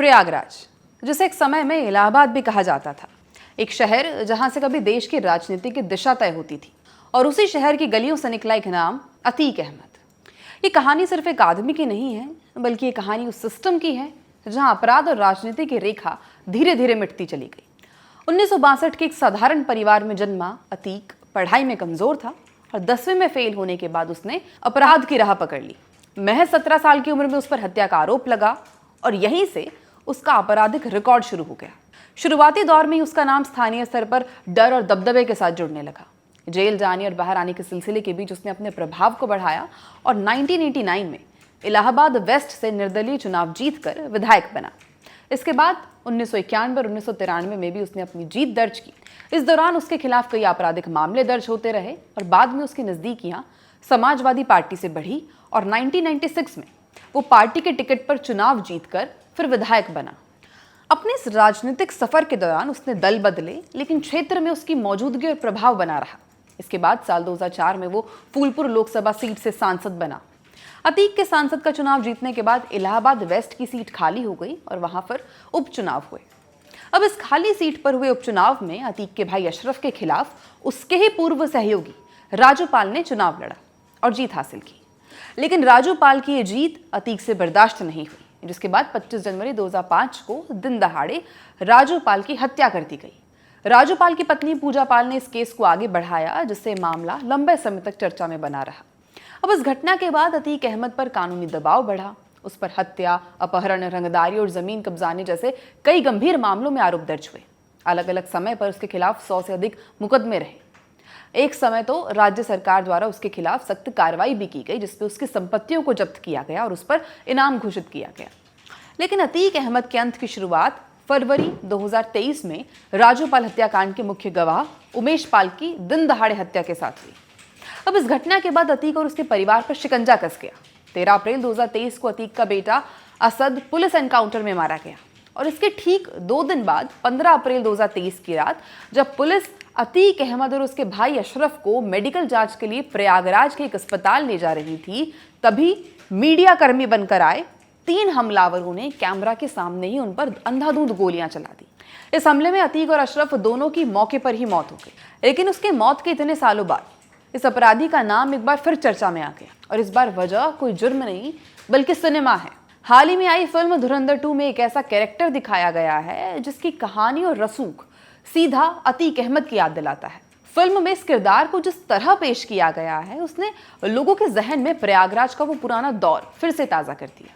प्रयागराज, जिसे एक समय में इलाहाबाद भी कहा जाता था, एक शहर जहां से कभी देश की राजनीति की दिशा तय होती थी, और उसी शहर की गलियों से निकला एक नाम, अतीक अहमद। ये कहानी सिर्फ एक आदमी की नहीं है, बल्कि ये कहानी उस सिस्टम की है जहां अपराध और राजनीति की रेखा धीरे धीरे मिटती चली गई। 1962 के एक साधारण परिवार में जन्मा अतीक पढ़ाई में कमजोर था और 10वीं में फेल होने के बाद उसने अपराध की राह पकड़ ली। महज 17 साल की उम्र में उस पर हत्या का आरोप लगा और यहीं से उसका आपराधिक रिकॉर्ड शुरू हो गया। शुरुआती दौर में ही उसका नाम स्थानीय स्तर पर डर और दबदबे के साथ जुड़ने लगा। जेल जाने और बाहर आने के सिलसिले के बीच उसने अपने प्रभाव को बढ़ाया और 1989 में इलाहाबाद वेस्ट से निर्दलीय चुनाव जीतकर विधायक बना। इसके बाद 1991 और 1993 में भी उसने अपनी जीत दर्ज की। इस दौरान उसके खिलाफ कई आपराधिक मामले दर्ज होते रहे और बाद में उसकी नज़दीकियां समाजवादी पार्टी से बढ़ी और 1996 में वो पार्टी के टिकट पर चुनाव जीतकर फिर विधायक बना। अपने इस राजनीतिक सफर के दौरान उसने दल बदले, लेकिन क्षेत्र में उसकी मौजूदगी और प्रभाव बना रहा। इसके बाद साल 2004 में वो फूलपुर लोकसभा सीट से सांसद बना। अतीक के सांसद का चुनाव जीतने के बाद इलाहाबाद वेस्ट की सीट खाली हो गई और वहां पर उपचुनाव हुए। अब इस खाली सीट पर हुए उपचुनाव में अतीक के भाई अशरफ के खिलाफ उसके ही पूर्व सहयोगी राजू पाल ने चुनाव लड़ा और जीत हासिल की। लेकिन राजू पाल की ये जीत अतीक से बर्दाश्त नहीं हुई, जिसके बाद 25 जनवरी 2005 को दिन दहाड़े राजू पाल की हत्या कर दी गई। राजू पाल की पत्नी पूजा पाल ने इस केस को आगे बढ़ाया, जिससे मामला लंबे समय तक चर्चा में बना रहा। अब इस घटना के बाद अतीक अहमद पर कानूनी दबाव बढ़ा। उस पर हत्या, अपहरण, रंगदारी और जमीन कब्जाने जैसे कई गंभीर मामलों में आरोप दर्ज हुए। अलग अलग समय पर उसके खिलाफ 100 से अधिक मुकदमे रहे। एक समय तो राज्य सरकार द्वारा उसके खिलाफ सख्त कार्रवाई भी की गई, जिसपे उसकी संपत्तियों को जब्त किया गया और उस पर इनाम घोषित किया गया। लेकिन अतीक अहमद के अंत की शुरुआत फरवरी 2023 में राजू पाल हत्याकांड के मुख्य गवाह उमेश पाल की दिन दहाड़े हत्या के साथ हुई। अब इस घटना के बाद अतीक और उसके परिवार पर शिकंजा कस गया। 13 अप्रैल 2023 को अतीक का बेटा असद पुलिस एनकाउंटर में मारा गया और इसके ठीक 2 दिन बाद 15 अप्रैल 2023 की रात जब पुलिस अतीक अहमद और उसके भाई अशरफ को मेडिकल जांच के लिए प्रयागराज के एक अस्पताल ले जा रही थी, तभी मीडिया कर्मी बनकर आए 3 हमलावरों ने कैमरा के सामने ही उन पर अंधाधुंध गोलियां चला दी। इस हमले में अतीक और अशरफ दोनों की मौके पर ही मौत हो गई। लेकिन उसके मौत के इतने सालों बाद इस अपराधी का नाम एक बार फिर चर्चा में आ गया और इस बार वजह कोई जुर्म नहीं बल्कि सिनेमा है। हाल ही में आई फिल्म धुरंधर 2 में एक ऐसा कैरेक्टर दिखाया गया है जिसकी कहानी और रसूख सीधा अतीक अहमद की याद दिलाता है। फिल्म में इस किरदार को जिस तरह पेश किया गया है, उसने लोगों के जहन में प्रयागराज का वो पुराना दौर फिर से ताजा कर दिया।